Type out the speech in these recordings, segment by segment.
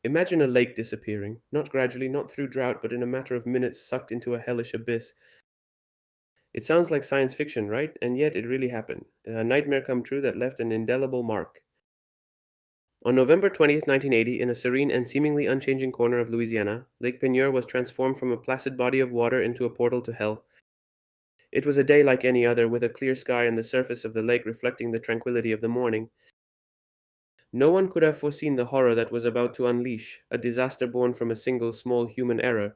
Imagine a lake disappearing, not gradually, not through drought, but in a matter of minutes sucked into a hellish abyss. It sounds like science fiction, right? And yet it really happened. A nightmare come true that left an indelible mark. On November 20th, 1980, in a serene and seemingly unchanging corner of Louisiana, Lake Peigneur was transformed from a placid body of water into a portal to hell. It was a day like any other, with a clear sky and the surface of the lake reflecting the tranquility of the morning. No one could have foreseen the horror that was about to unleash, a disaster born from a single small human error.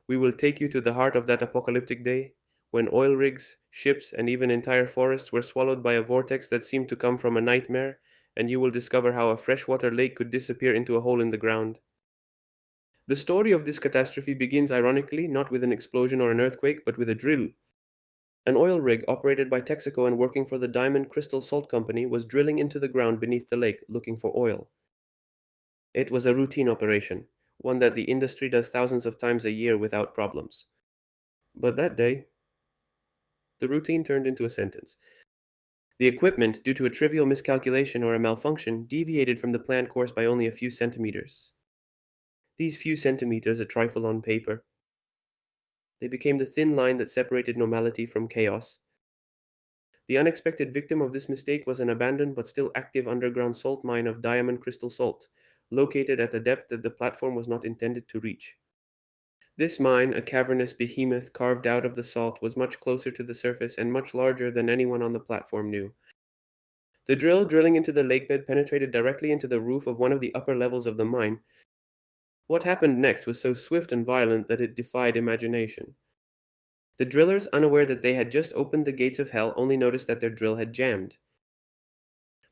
We will take you to the heart of that apocalyptic day, when oil rigs, ships, and even entire forests were swallowed by a vortex that seemed to come from a nightmare, and you will discover how a freshwater lake could disappear into a hole in the ground. The story of this catastrophe begins ironically not with an explosion or an earthquake, but with a drill. An oil rig operated by Texaco and working for the Diamond Crystal Salt Company was drilling into the ground beneath the lake looking for oil. It was a routine operation, one that the industry does thousands of times a year without problems. But that day, the routine turned into a sentence. The equipment, due to a trivial miscalculation or a malfunction, deviated from the planned course by only a few centimeters. These few centimeters, a trifle on paper, they became the thin line that separated normality from chaos. The unexpected victim of this mistake was an abandoned but still active underground salt mine of diamond crystal salt, located at a depth that the platform was not intended to reach. This mine, a cavernous behemoth carved out of the salt, was much closer to the surface and much larger than anyone on the platform knew. The drill drilling into the lakebed penetrated directly into the roof of one of the upper levels of the mine. What happened next was so swift and violent that it defied imagination. The drillers, unaware that they had just opened the gates of hell, only noticed that their drill had jammed.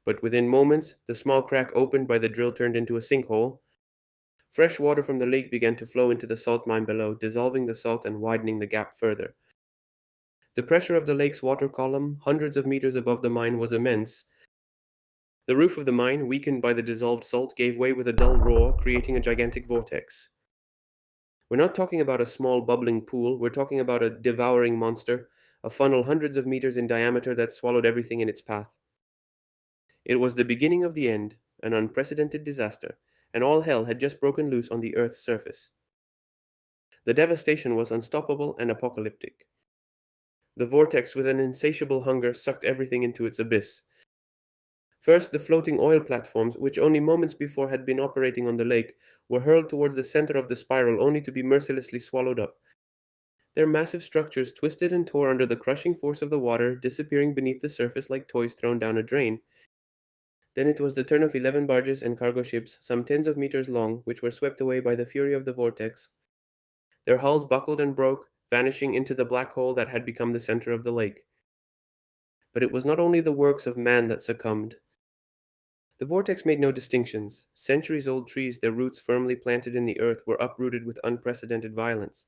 But within moments, the small crack opened by the drill turned into a sinkhole. Fresh water from the lake began to flow into the salt mine below, dissolving the salt and widening the gap further. The pressure of the lake's water column, hundreds of meters above the mine, was immense. The roof of the mine, weakened by the dissolved salt, gave way with a dull roar, creating a gigantic vortex. We're not talking about a small bubbling pool, we're talking about a devouring monster, a funnel hundreds of meters in diameter that swallowed everything in its path. It was the beginning of the end, an unprecedented disaster, and all hell had just broken loose on the Earth's surface. The devastation was unstoppable and apocalyptic. The vortex, with an insatiable hunger, sucked everything into its abyss. First, the floating oil platforms, which only moments before had been operating on the lake, were hurled towards the center of the spiral only to be mercilessly swallowed up. Their massive structures twisted and tore under the crushing force of the water, disappearing beneath the surface like toys thrown down a drain. Then it was the turn of 11 barges and cargo ships, some tens of meters long, which were swept away by the fury of the vortex. Their hulls buckled and broke, vanishing into the black hole that had become the center of the lake. But it was not only the works of man that succumbed. The vortex made no distinctions. Centuries-old trees, their roots firmly planted in the earth, were uprooted with unprecedented violence.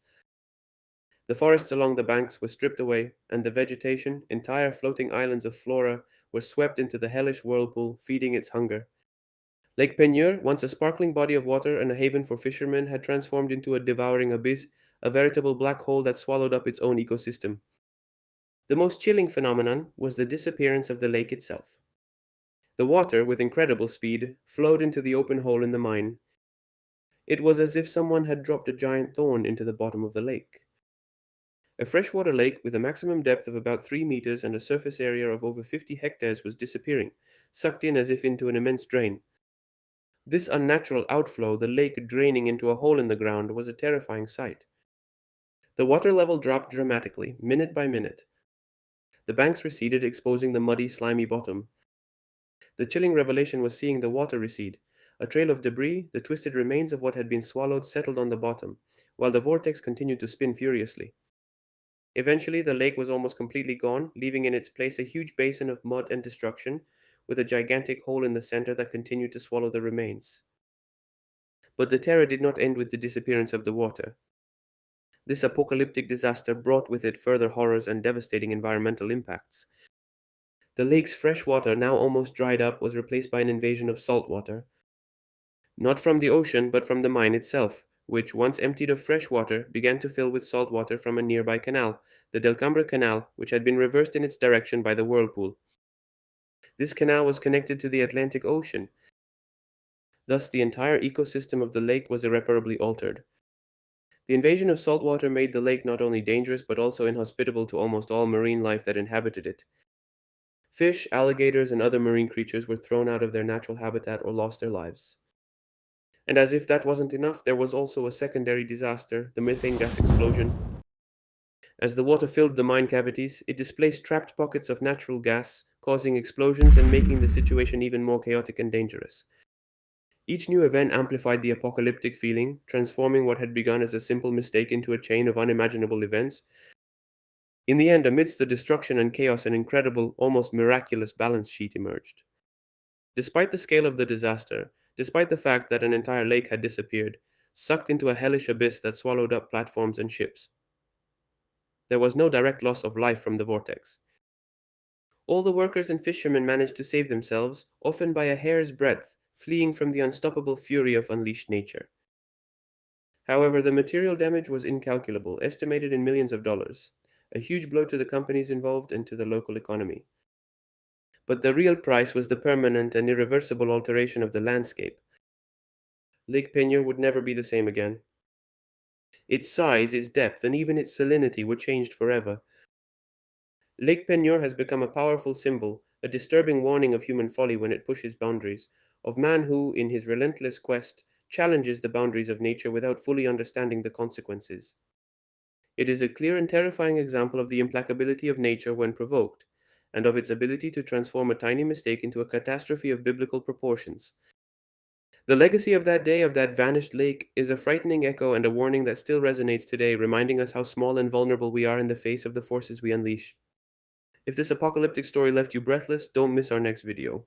The forests along the banks were stripped away, and the vegetation, entire floating islands of flora, were swept into the hellish whirlpool, feeding its hunger. Lake Peigneur, once a sparkling body of water and a haven for fishermen, had transformed into a devouring abyss, a veritable black hole that swallowed up its own ecosystem. The most chilling phenomenon was the disappearance of the lake itself. The water, with incredible speed, flowed into the open hole in the mine. It was as if someone had dropped a giant thorn into the bottom of the lake. A freshwater lake with a maximum depth of about 3 meters and a surface area of over 50 hectares was disappearing, sucked in as if into an immense drain. This unnatural outflow, the lake draining into a hole in the ground, was a terrifying sight. The water level dropped dramatically, minute by minute. The banks receded, exposing the muddy, slimy bottom. The chilling revelation was seeing the water recede. A trail of debris, the twisted remains of what had been swallowed, settled on the bottom, while the vortex continued to spin furiously. Eventually, the lake was almost completely gone, leaving in its place a huge basin of mud and destruction, with a gigantic hole in the center that continued to swallow the remains. But the terror did not end with the disappearance of the water. This apocalyptic disaster brought with it further horrors and devastating environmental impacts. The lake's fresh water, now almost dried up, was replaced by an invasion of salt water. Not from the ocean, but from the mine itself, which, once emptied of fresh water, began to fill with salt water from a nearby canal, the Delcambre Canal, which had been reversed in its direction by the whirlpool. This canal was connected to the Atlantic Ocean. Thus, the entire ecosystem of the lake was irreparably altered. The invasion of saltwater made the lake not only dangerous but also inhospitable to almost all marine life that inhabited it. Fish, alligators, and other marine creatures were thrown out of their natural habitat or lost their lives. And as if that wasn't enough, there was also a secondary disaster, the methane gas explosion. As the water filled the mine cavities, it displaced trapped pockets of natural gas, causing explosions and making the situation even more chaotic and dangerous. Each new event amplified the apocalyptic feeling, transforming what had begun as a simple mistake into a chain of unimaginable events. In the end, amidst the destruction and chaos, an incredible, almost miraculous balance sheet emerged. Despite the scale of the disaster, despite the fact that an entire lake had disappeared, sucked into a hellish abyss that swallowed up platforms and ships, there was no direct loss of life from the vortex. All the workers and fishermen managed to save themselves, often by a hair's breadth, fleeing from the unstoppable fury of unleashed nature. However, the material damage was incalculable, estimated in millions of dollars, a huge blow to the companies involved and to the local economy. But the real price was the permanent and irreversible alteration of the landscape. Lake Peña would never be the same again. Its size, its depth, and even its salinity were changed forever. Lake Peñor has become a powerful symbol, a disturbing warning of human folly when it pushes boundaries, of man who, in his relentless quest, challenges the boundaries of nature without fully understanding the consequences. It is a clear and terrifying example of the implacability of nature when provoked, and of its ability to transform a tiny mistake into a catastrophe of biblical proportions. The legacy of that day, of that vanished lake, is a frightening echo and a warning that still resonates today, reminding us how small and vulnerable we are in the face of the forces we unleash. If this apocalyptic story left you breathless, don't miss our next video.